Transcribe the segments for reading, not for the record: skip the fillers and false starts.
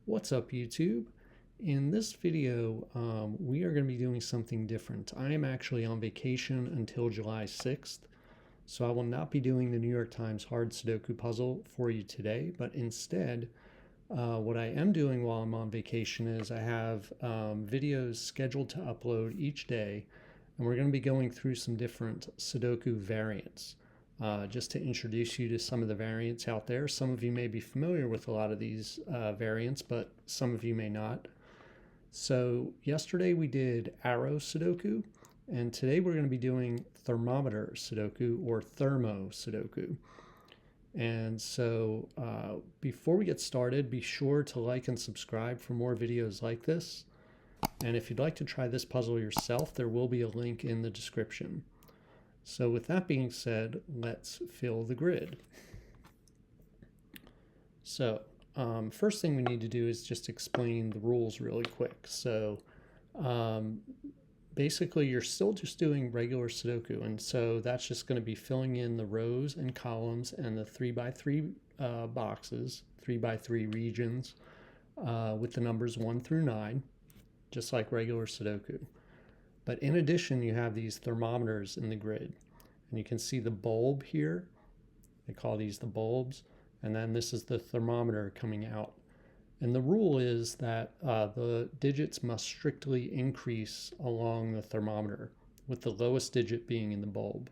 What's up, YouTube? In this video, we are going to be doing something different. I am actually on vacation until July 6th, so I will not be doing the New York Times hard Sudoku puzzle for you today, but instead, what I am doing while I'm on vacation is I have videos scheduled to upload each day, and we're going to be going through some different Sudoku variants. Just to introduce you to some of the variants out there. Some of you may be familiar with a lot of these variants, but some of you may not. So yesterday we did arrow Sudoku, and today we're going to be doing thermometer Sudoku or thermo Sudoku. And so before we get started, be sure to like and subscribe for more videos like this. And if you'd like to try this puzzle yourself, there will be a link in the description. So with that being said, let's fill the grid. So first thing we need to do is just explain the rules really quick. So basically you're still just doing regular Sudoku, and so that's just going to be filling in the rows and columns and the 3x3 boxes, 3x3 regions with the numbers 1 through 9, just like regular Sudoku. But in addition, you have these thermometers in the grid. And you can see the bulb here. They call these the bulbs. And then this is the thermometer coming out. And the rule is that the digits must strictly increase along the thermometer, with the lowest digit being in the bulb.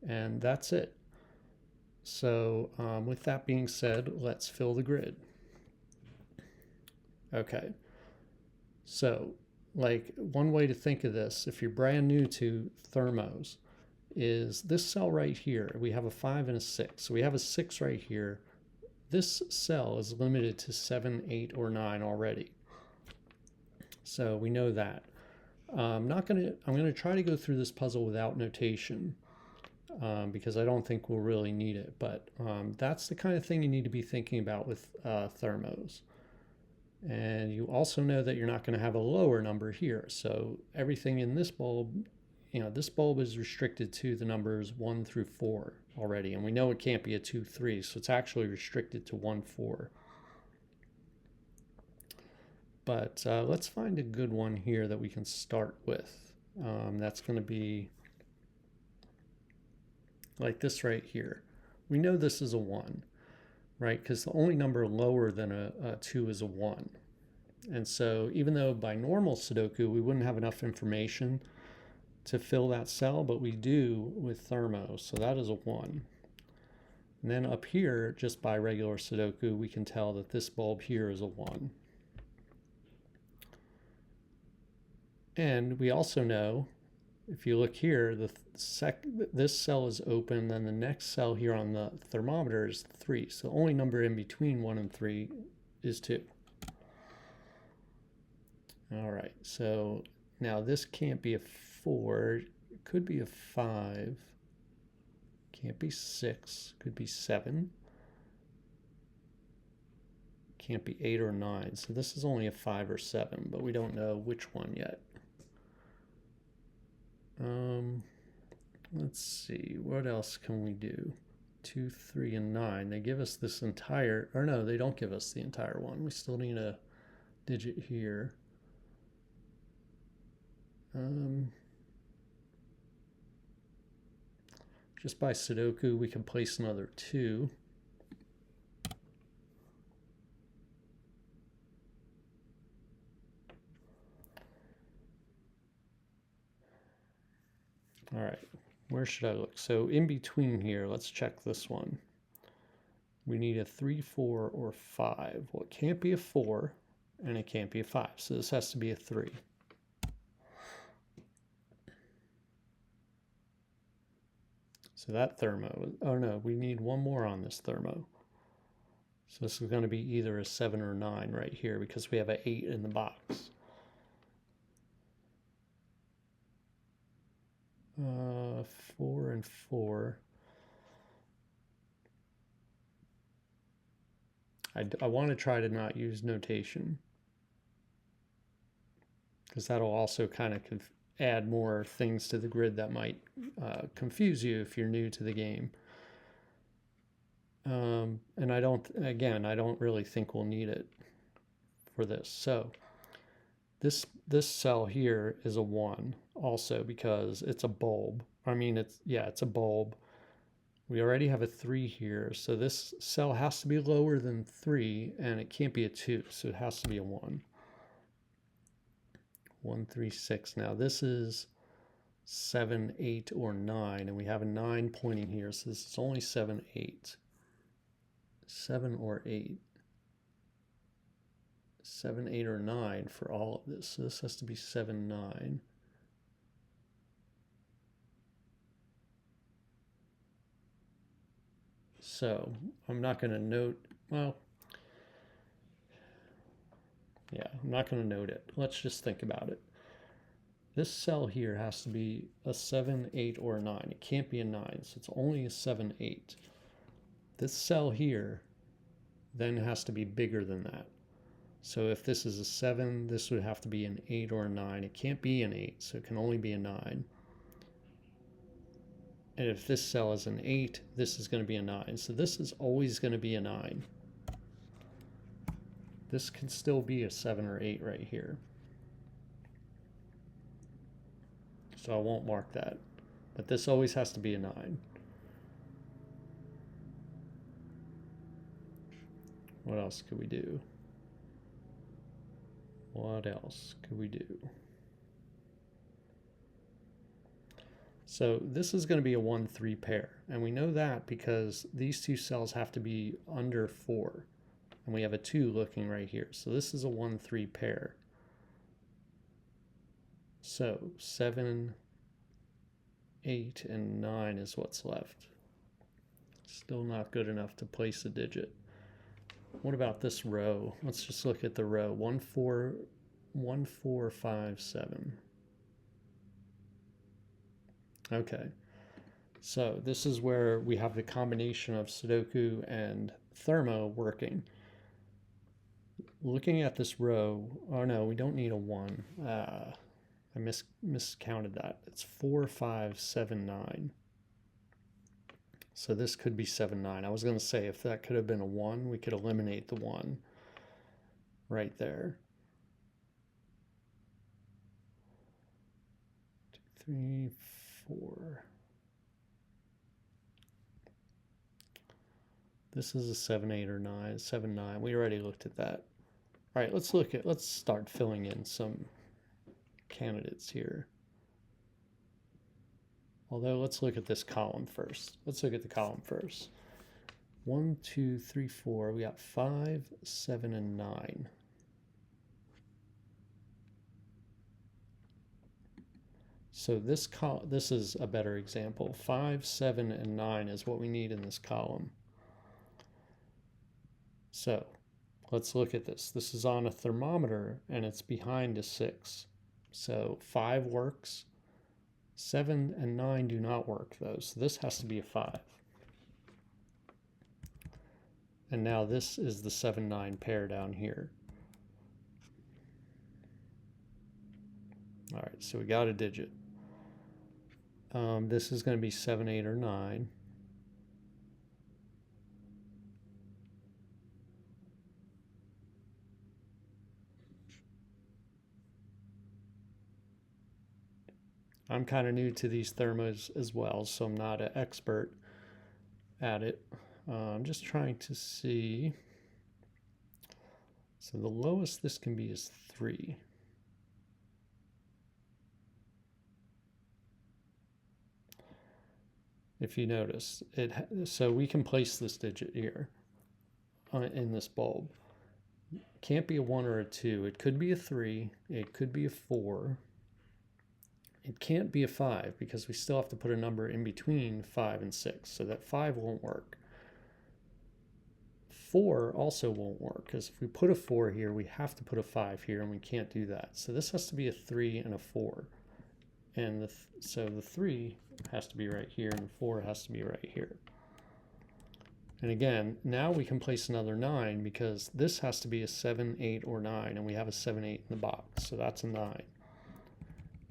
And that's it. So with that being said, let's fill the grid. Okay. So like one way to think of this, if you're brand new to thermos, is this cell right here. We have a 5 and a 6. So we have a 6 right here. This cell is limited to 7, 8, or 9 already. So we know that. I'm going to try to go through this puzzle without notation because I don't think we'll really need it. But that's the kind of thing you need to be thinking about with thermos. And you also know that you're not going to have a lower number here. So everything in this bulb, this bulb is restricted to the numbers 1 through 4 already. And we know it can't be a 2, 3, so it's actually restricted to 1, 4. But let's find a good one here that we can start with. That's going to be like this right here. We know this is a 1. Right, because the only number lower than a 2 is a 1. And so even though by normal Sudoku we wouldn't have enough information to fill that cell, but we do with thermo, so that is a 1. And then up here, just by regular Sudoku, we can tell that this bulb here is a 1. And we also know, if you look here, this cell is open, then the next cell here on the thermometer is 3. So the only number in between 1 and 3 is 2. All right, so now this can't be a 4. It could be a 5. Can't be 6. Could be 7. Can't be 8 or 9. So this is only a 5 or 7, but we don't know which one yet. Let's see, what else can we do? 2, 3, and 9. They give us this entire, or no, they don't give us the entire one. We still need a digit here. Just by Sudoku, we can place another 2. All right, where should I look? So in between here, let's check this one. We need a 3, 4, or 5. Well, it can't be a 4, and it can't be a 5, so this has to be a 3. So that thermo, oh no, we need one more on this thermo. So this is going to be either a 7 or 9 right here because we have an 8 in the box. 4 and 4. I want to try to not use notation because that'll also kind of add more things to the grid that might confuse you if you're new to the game. And I don't really think we'll need it. for this. So this cell here is a 1 also because it's a bulb. I mean, it's a bulb. We already have a 3 here, so this cell has to be lower than 3, and it can't be a 2, so it has to be a 1. 1, 3, 6. Now this is 7, 8, or 9, and we have a 9 pointing here, so this is only 7, 8. 7 or 8. 7, 8, or 9 for all of this. So this has to be 7, 9. So I'm not going to note, well, yeah, I'm not going to note it. Let's just think about it. This cell here has to be a 7, 8, or a 9. It can't be a 9, so it's only a 7, 8. This cell here then has to be bigger than that. So if this is a 7, this would have to be an 8 or a 9. It can't be an 8, so it can only be a 9. And if this cell is an 8, this is going to be a 9. So this is always going to be a 9. This can still be a 7 or 8 right here. So I won't mark that. But this always has to be a 9. What else could we do? What else could we do? So this is going to be a 1, 3 pair. And we know that because these two cells have to be under 4. And we have a 2 looking right here. So this is a 1, 3 pair. So 7, 8, and 9 is what's left. Still not good enough to place a digit. What about this row? Let's just look at the row. 1, 4, 1, 4, 5, 7. Okay. So this is where we have the combination of Sudoku and Thermo working. Looking at this row, oh no, we don't need a 1. I miscounted that. It's 4, 5, 7, 9. So this could be 7, 9. I was going to say if that could have been a 1, we could eliminate the 1 right there. 2, 3, 4. This is a 7, 8, or 9. 7, 9. We already looked at that. All right, let's start filling in some candidates here. Although let's look at this column first. Let's look at the column first. 1, 2, 3, 4. We got 5, 7, and 9. So this is a better example. 5, 7, and 9 is what we need in this column. So let's look at this. This is on a thermometer and it's behind a 6. So 5 works. 7 and 9 do not work though. So this has to be a 5. And now this is the 7, 9 pair down here. All right, so we got a digit. This is going to be 7, 8, or 9. I'm kind of new to these thermos as well, so I'm not an expert at it. I'm just trying to see. So the lowest this can be is 3. If you notice, so we can place this digit here in this bulb. Can't be a 1 or a 2. It could be a 3. It could be a 4. It can't be a 5 because we still have to put a number in between 5 and 6, so that 5 won't work. 4 also won't work because if we put a 4 here, we have to put a 5 here, and we can't do that. So this has to be a 3 and a 4. And so the 3 has to be right here, and the 4 has to be right here. And again, now we can place another 9 because this has to be a 7, 8, or 9, and we have a 7, 8 in the box, so that's a 9.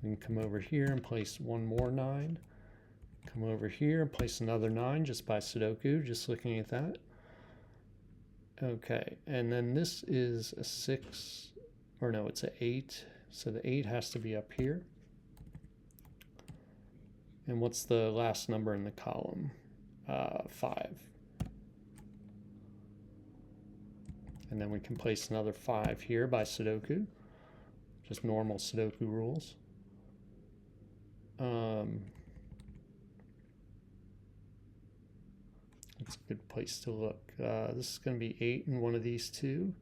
We can come over here and place one more 9. Come over here and place another 9 just by Sudoku, just looking at that. Okay, and then this is a 6, or no, it's an 8. So the 8 has to be up here. And what's the last number in the column? 5. And then we can place another 5 here by Sudoku. Just normal Sudoku rules. It's a good place to look. This is going to be 8 in one of these two.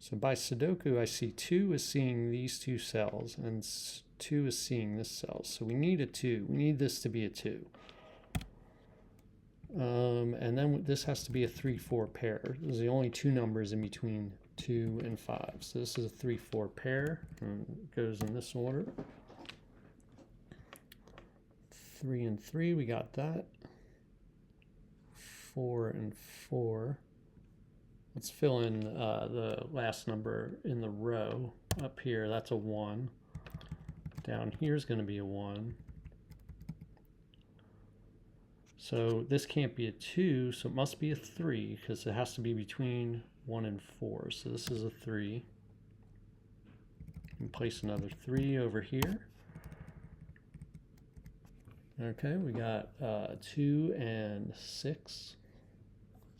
So by Sudoku, I see 2 is seeing these two cells, and 2 is seeing this cell. So we need a 2. We need this to be a 2. And then this has to be a 3-4 pair. There's the only two numbers in between 2 and 5. So this is a 3-4 pair, and it goes in this order. 3 and 3, we got that. 4 and 4. Let's fill in the last number in the row up here. That's a 1. Down here is going to be a 1. So this can't be a 2, so it must be a 3 because it has to be between 1 and 4. So this is a 3. And place another 3 over here. Okay, we got 2 and 6.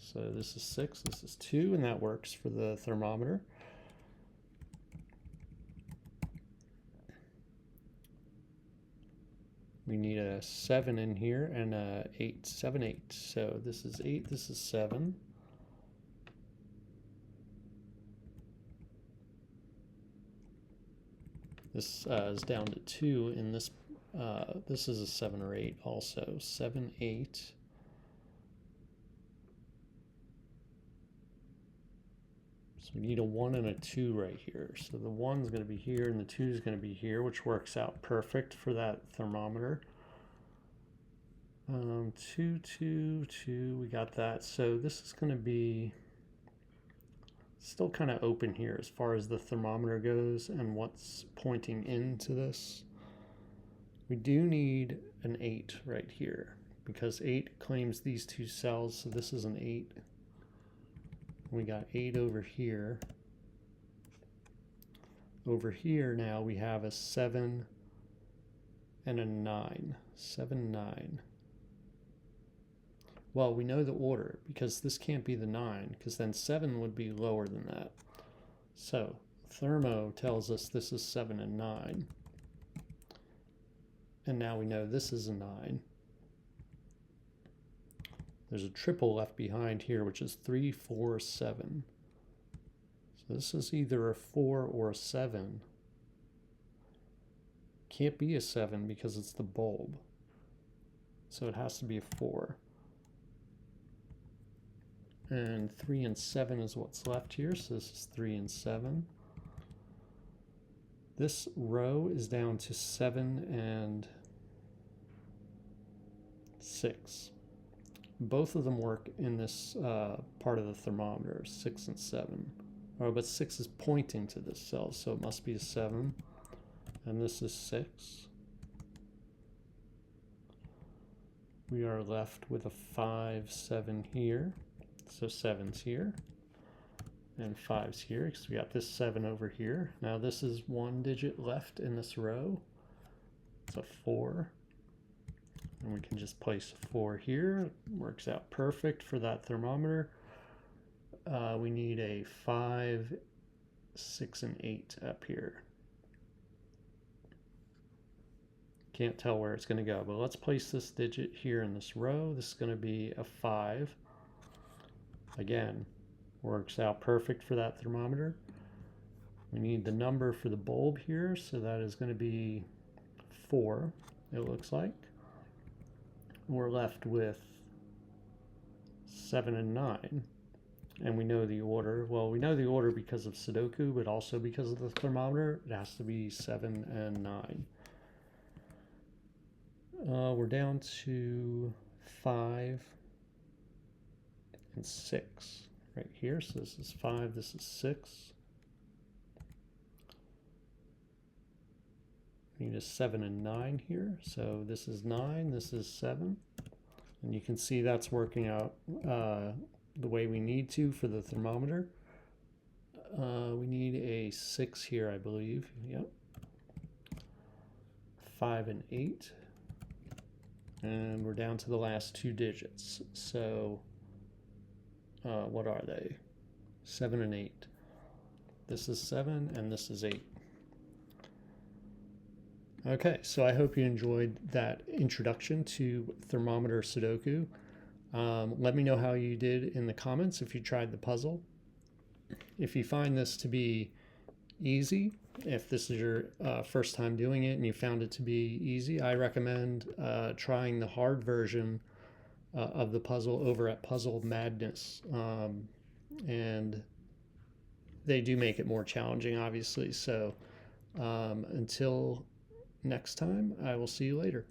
So this is 6, this is 2, and that works for the thermometer. We need a 7 in here and a 8, 7, 8. So this is 8, this is 7. This is down to 2 in this. This is a 7 or 8 also. 7, 8. So we need a 1 and a 2 right here. So the 1's going to be here and the 2 is going to be here, which works out perfect for that thermometer. 2, 2, 2, we got that. So this is going to be still kind of open here as far as the thermometer goes and what's pointing into this. We do need an 8 right here because 8 claims these two cells, so this is an 8. We got 8 over here. Over here now we have a 7 and a 9. 7, 9. Well, we know the order because this can't be the 9 because then 7 would be lower than that. So Thermo tells us this is 7 and 9. And now we know this is a 9. There's a triple left behind here, which is 3, 4, 7. So this is either a 4 or a 7. Can't be a 7 because it's the bulb. So it has to be a 4. And 3 and 7 is what's left here, so this is 3 and 7. This row is down to 7 and 6. Both of them work in this part of the thermometer, 6 and 7. Oh, but 6 is pointing to this cell, so it must be a 7. And this is 6. We are left with a 5, 7 here. So 7's here. And 5's here, because we got this 7 over here. Now this is 1 digit left in this row. It's a 4. And we can just place a 4 here. Works out perfect for that thermometer. We need a 5, 6, and 8 up here. Can't tell where it's going to go, but let's place this digit here in this row. This is going to be a 5. Again, works out perfect for that thermometer. We need the number for the bulb here, so that is going to be 4, it looks like. We're left with 7 and 9. And we know the order. Well, we know the order because of Sudoku, but also because of the thermometer. It has to be 7 and 9. We're down to 5 and 6 right here. So this is 5, this is 6. We need a 7 and 9 here. So this is 9, this is 7. And you can see that's working out the way we need to for the thermometer. We need a 6 here, I believe. Yep. 5 and 8. And we're down to the last 2 digits. So what are they? 7 and 8. This is 7 and this is 8. Okay, so I hope you enjoyed that introduction to thermometer Sudoku. Let me know how you did in the comments if you tried the puzzle. If you find this to be easy, if this is your first time doing it and you found it to be easy, I recommend trying the hard version of the puzzle over at Puzzle Madness. And they do make it more challenging, obviously. So until next time, I will see you later.